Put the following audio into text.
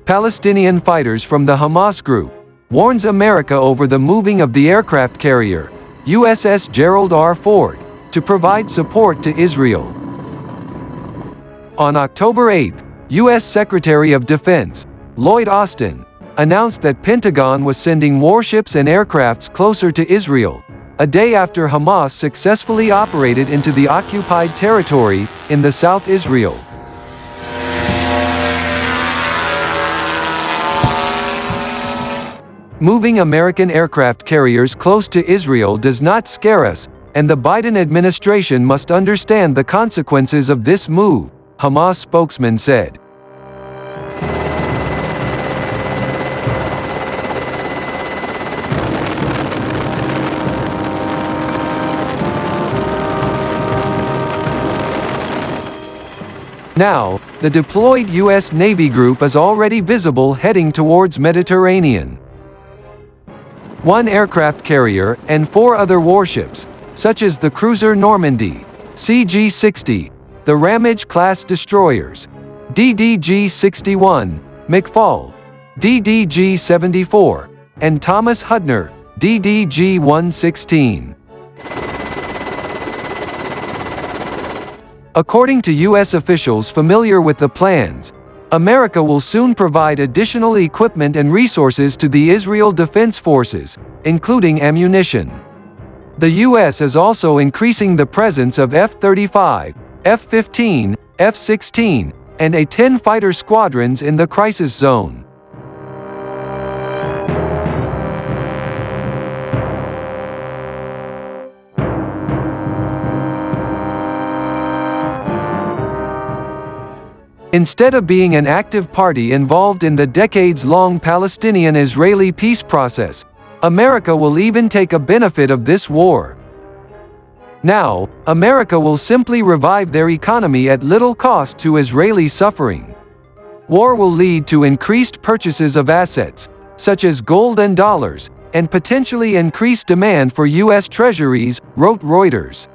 Palestinian fighters from the Hamas group, warns America over the moving of the aircraft carrier, USS Gerald R. to provide support to Israel. On October 8, U.S. Secretary of Defense, Lloyd Austin, announced that Pentagon was sending warships and aircrafts closer to Israel, a day after Hamas successfully operated into the occupied territory in the South Israel. Moving American aircraft carriers close to Israel does not scare us, and the Biden administration must understand the consequences of this move, Hamas spokesman said. Now, the deployed U.S. Navy group is already visible heading towards Mediterranean. One aircraft carrier and 4 other warships, such as the cruiser Normandy, CG-60, the Ramage-class destroyers, DDG-61, McFall, DDG-74, and Thomas Hudner, DDG-116. According to U.S. officials familiar with the plans, America will soon provide additional equipment and resources to the Israel Defense Forces, including ammunition. The U.S. is also increasing the presence of F-35, F-15, F-16, and A-10 fighter squadrons in the crisis zone. Instead of being an active party involved in the decades-long Palestinian-Israeli peace process, America will even take a benefit of this war. Now, America will simply revive their economy at little cost to Israeli suffering. War will lead to increased purchases of assets, such as gold and dollars, and potentially increased demand for U.S. treasuries, wrote Reuters.